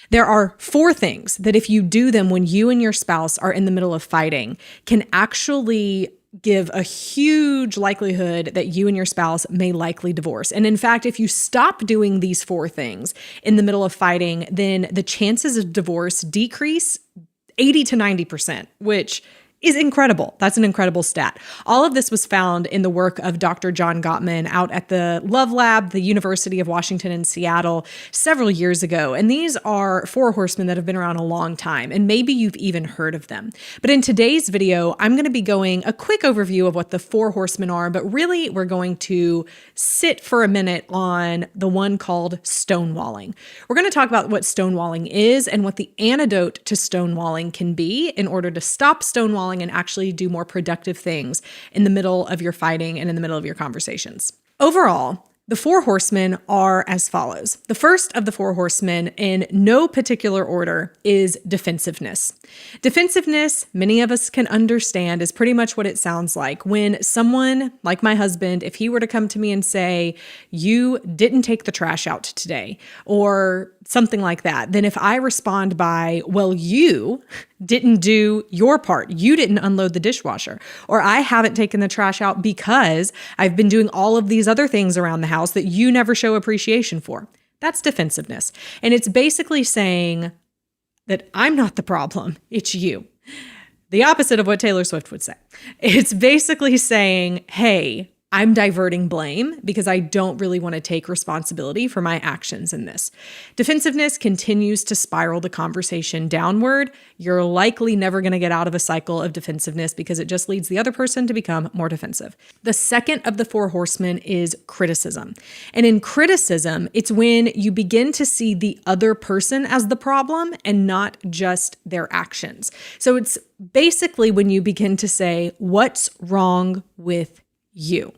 There are 4 things that if you do them when you and your spouse are in the middle of fighting can actually give a huge likelihood that you and your spouse may likely divorce. And in fact, if you stop doing these 4 things in the middle of fighting, then the chances of divorce decrease 80 to 90%, which is incredible. That's an incredible stat. All of this was found in the work of Dr. John Gottman out at the Love Lab, the University of Washington in Seattle, several years ago. And these are 4 horsemen that have been around a long time, and maybe you've even heard of them. But in today's video, I'm going to be going a quick overview of what the 4 horsemen are, but really we're going to sit for a minute on the one called stonewalling. We're going to talk about what stonewalling is and what the antidote to stonewalling can be in order to stop stonewalling and actually do more productive things in the middle of your fighting and in the middle of your conversations. Overall, the 4 horsemen are as follows. The first of the 4 horsemen, in no particular order, is defensiveness. Defensiveness, many of us can understand, is pretty much what it sounds like. When someone, like my husband, if he were to come to me and say, "You didn't take the trash out today," or something like that, then if I respond by, "Well, you didn't do your part. You didn't unload the dishwasher," or "I haven't taken the trash out because I've been doing all of these other things around the house that you never show appreciation for." That's defensiveness. And it's basically saying that I'm not the problem, it's you. The opposite of what Taylor Swift would say. It's basically saying, hey, I'm diverting blame because I don't really want to take responsibility for my actions in this. Defensiveness continues to spiral the conversation downward. You're likely never going to get out of a cycle of defensiveness because it just leads the other person to become more defensive. The second of the 4 horsemen is criticism. And in criticism, it's when you begin to see the other person as the problem and not just their actions. So it's basically when you begin to say, what's wrong with you?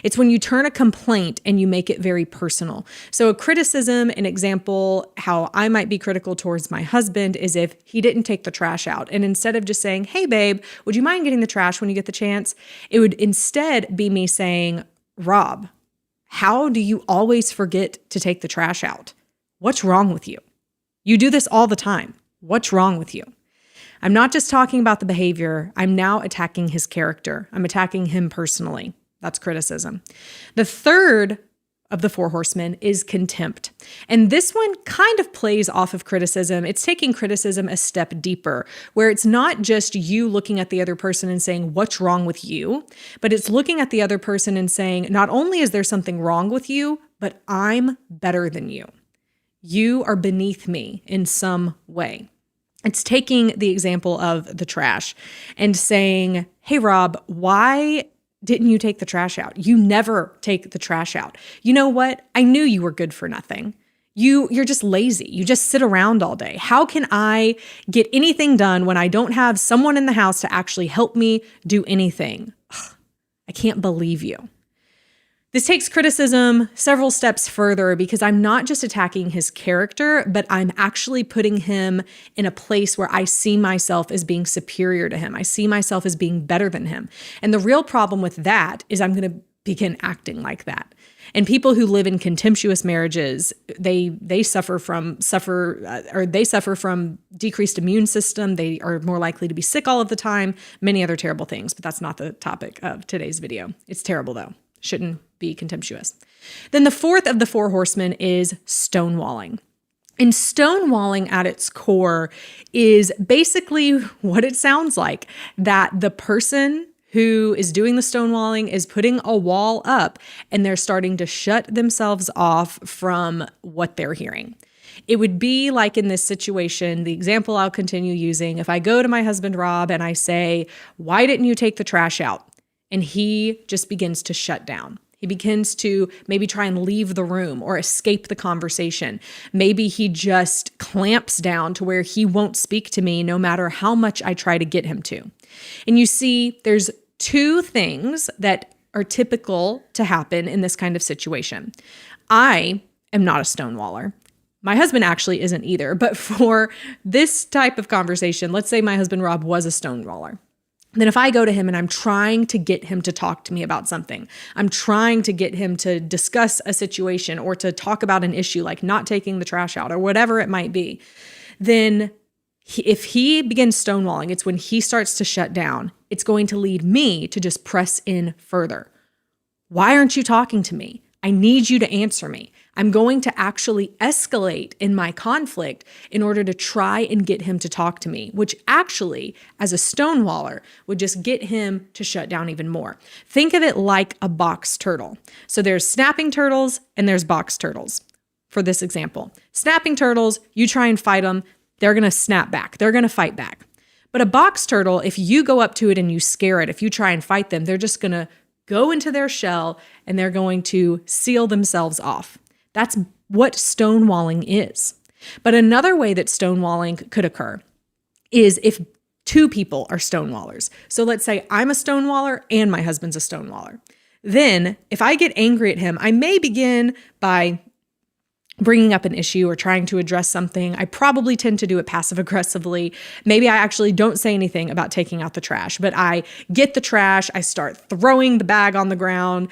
It's when you turn a complaint and you make it very personal. So a criticism, an example, how I might be critical towards my husband is if he didn't take the trash out. And instead of just saying, "Hey babe, would you mind getting the trash when you get the chance?" It would instead be me saying, "Rob, how do you always forget to take the trash out? What's wrong with you? You do this all the time. What's wrong with you?" I'm not just talking about the behavior. I'm now attacking his character. I'm attacking him personally. That's criticism. The third of the 4 horsemen is contempt. And this one kind of plays off of criticism. It's taking criticism a step deeper, where it's not just you looking at the other person and saying, "What's wrong with you?" But it's looking at the other person and saying, not only is there something wrong with you, but I'm better than you. You are beneath me in some way. It's taking the example of the trash and saying, "Hey, Rob, why didn't you take the trash out? You never take the trash out. You know what? I knew you were good for nothing. You're just lazy. You just sit around all day. How can I get anything done when I don't have someone in the house to actually help me do anything? Ugh, I can't believe you." This takes criticism several steps further because I'm not just attacking his character, but I'm actually putting him in a place where I see myself as being superior to him. I see myself as being better than him. And the real problem with that is I'm going to begin acting like that. And people who live in contemptuous marriages, they suffer from decreased immune system. They are more likely to be sick all of the time, many other terrible things, but that's not the topic of today's video. It's terrible though. Shouldn't be contemptuous. Then the fourth of the 4 horsemen is stonewalling. And stonewalling at its core is basically what it sounds like, that the person who is doing the stonewalling is putting a wall up and they're starting to shut themselves off from what they're hearing. It would be like in this situation, the example I'll continue using, if I go to my husband, Rob, and I say, "Why didn't you take the trash out?" And he just begins to shut down. He begins to maybe try and leave the room or escape the conversation. Maybe he just clamps down to where he won't speak to me no matter how much I try to get him to. And you see, there's 2 things that are typical to happen in this kind of situation. I am not a stonewaller. My husband actually isn't either. But for this type of conversation, let's say my husband Rob was a stonewaller. then if I go to him and I'm trying to get him to talk to me about something, I'm trying to get him to discuss a situation or to talk about an issue like not taking the trash out or whatever it might be, then if he begins stonewalling, it's when he starts to shut down, it's going to lead me to just press in further. Why aren't you talking to me? I need you to answer me. I'm going to actually escalate in my conflict in order to try and get him to talk to me, which actually, as a stonewaller, would just get him to shut down even more. Think of it like a box turtle. So there's snapping turtles and there's box turtles. For this example, snapping turtles, you try and fight them, they're going to snap back. They're going to fight back. But a box turtle, if you go up to it and you scare it, if you try and fight them, they're just going to go into their shell and they're going to seal themselves off. That's what stonewalling is. But another way that stonewalling could occur is if two people are stonewallers. So let's say I'm a stonewaller and my husband's a stonewaller. Then if I get angry at him, I may begin by bringing up an issue or trying to address something. I probably tend to do it passive aggressively. Maybe I actually don't say anything about taking out the trash, but I get the trash, I start throwing the bag on the ground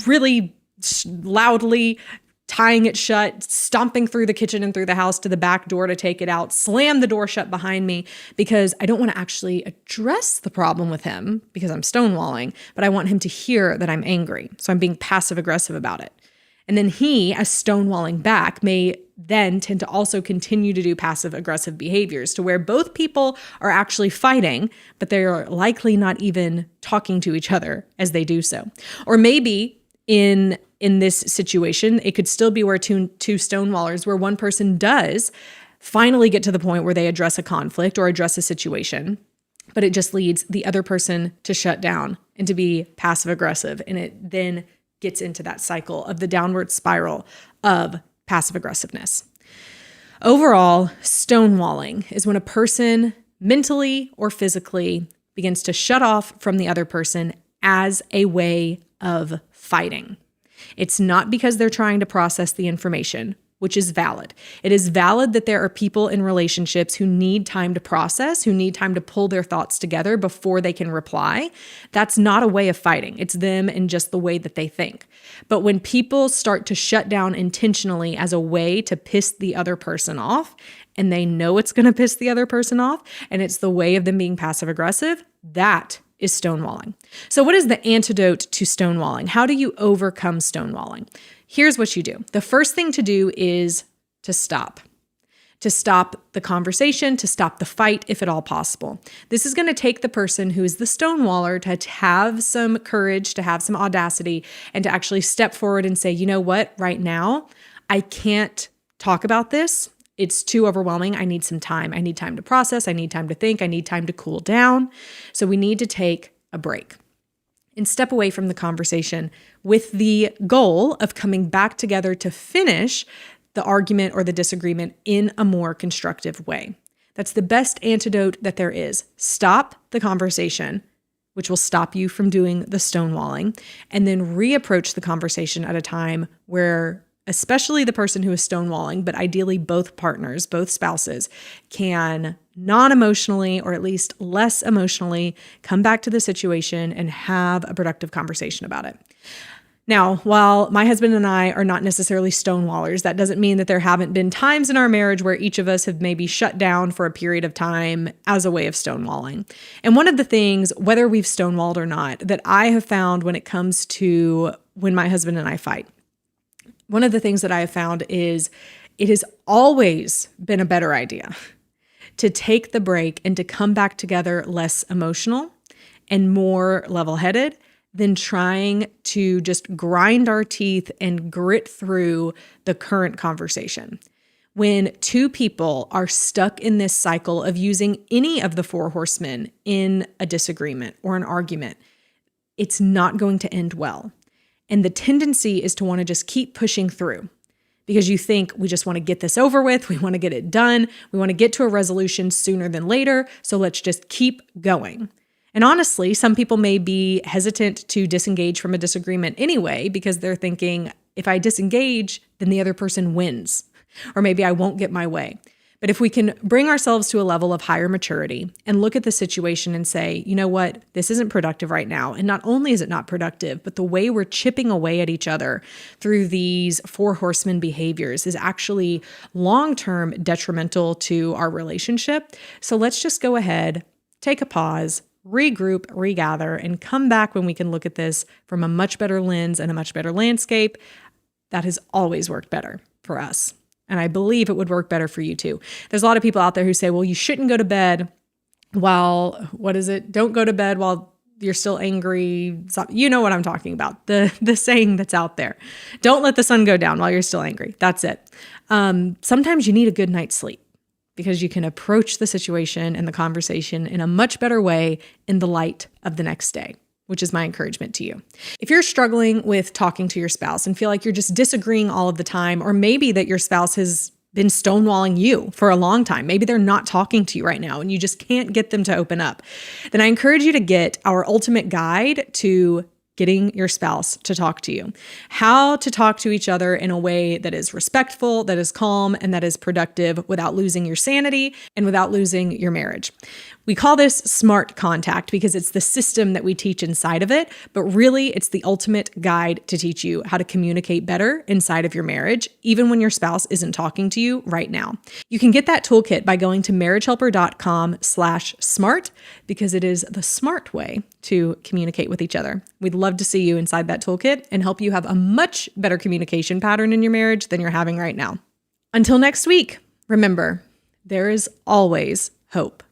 really loudly, tying it shut, stomping through the kitchen and through the house to the back door to take it out, slam the door shut behind me because I don't want to actually address the problem with him because I'm stonewalling, but I want him to hear that I'm angry. So I'm being passive aggressive about it. And then he, as stonewalling back, may then tend to also continue to do passive aggressive behaviors to where both people are actually fighting, but they're likely not even talking to each other as they do so. Or maybe in this situation, it could still be where two stonewallers, where one person does finally get to the point where they address a conflict or address a situation, but it just leads the other person to shut down and to be passive aggressive. And it then gets into that cycle of the downward spiral of passive aggressiveness. Overall, stonewalling is when a person mentally or physically begins to shut off from the other person as a way of fighting. It's not because they're trying to process the information, which is valid. It is valid that there are people in relationships who need time to process, who need time to pull their thoughts together before they can reply. That's not a way of fighting. It's them and just the way that they think. But when people start to shut down intentionally as a way to piss the other person off, and they know it's going to piss the other person off, and it's the way of them being passive aggressive, that is stonewalling. So what is the antidote to stonewalling? How do you overcome stonewalling? Here's what you do. The first thing to do is to stop the conversation, to stop the fight if at all possible. This is going to take the person who is the stonewaller to have some courage, to have some audacity, and to actually step forward and say, you know what, right now, I can't talk about this. It's too overwhelming. I need some time. I need time to process. I need time to think. I need time to cool down. So we need to take a break and step away from the conversation with the goal of coming back together to finish the argument or the disagreement in a more constructive way. That's the best antidote that there is. Stop the conversation, which will stop you from doing the stonewalling, and then reapproach the conversation at a time where especially the person who is stonewalling, but ideally both partners, both spouses, can non-emotionally, or at least less emotionally, come back to the situation and have a productive conversation about it. Now, while my husband and I are not necessarily stonewallers, that doesn't mean that there haven't been times in our marriage where each of us have maybe shut down for a period of time as a way of stonewalling. And one of the things, whether we've stonewalled or not, that I have found when it comes to when my husband and I fight, one of the things that I have found is it has always been a better idea to take the break and to come back together less emotional and more level-headed than trying to just grind our teeth and grit through the current conversation. When two people are stuck in this cycle of using any of the four horsemen in a disagreement or an argument, it's not going to end well. And the tendency is to want to just keep pushing through because you think we just want to get this over with. We want to get it done. We want to get to a resolution sooner than later. So let's just keep going. And honestly, some people may be hesitant to disengage from a disagreement anyway because they're thinking, if I disengage, then the other person wins, or maybe I won't get my way. But if we can bring ourselves to a level of higher maturity and look at the situation and say, you know what, this isn't productive right now. And not only is it not productive, but the way we're chipping away at each other through these four horsemen behaviors is actually long-term detrimental to our relationship. So let's just go ahead, take a pause, regroup, regather, and come back when we can look at this from a much better lens and a much better landscape. That has always worked better for us. And I believe it would work better for you too. There's a lot of people out there who say, well, you shouldn't go to bed while, Don't go to bed while you're still angry. You know what I'm talking about. The saying that's out there. Don't let the sun go down while you're still angry. That's it. Sometimes you need a good night's sleep because you can approach the situation and the conversation in a much better way in the light of the next day, which is my encouragement to you. If you're struggling with talking to your spouse and feel like you're just disagreeing all of the time, or maybe that your spouse has been stonewalling you for a long time, maybe they're not talking to you right now and you just can't get them to open up, then I encourage you to get our ultimate guide to getting your spouse to talk to you. How to talk to each other in a way that is respectful, that is calm, and that is productive without losing your sanity and without losing your marriage. We call this SMART contact because it's the system that we teach inside of it, but really it's the ultimate guide to teach you how to communicate better inside of your marriage, even when your spouse isn't talking to you right now. You can get that toolkit by going to marriagehelper.com/smart because it is the smart way to communicate with each other. We'd love to see you inside that toolkit and help you have a much better communication pattern in your marriage than you're having right now. Until next week, remember, there is always hope.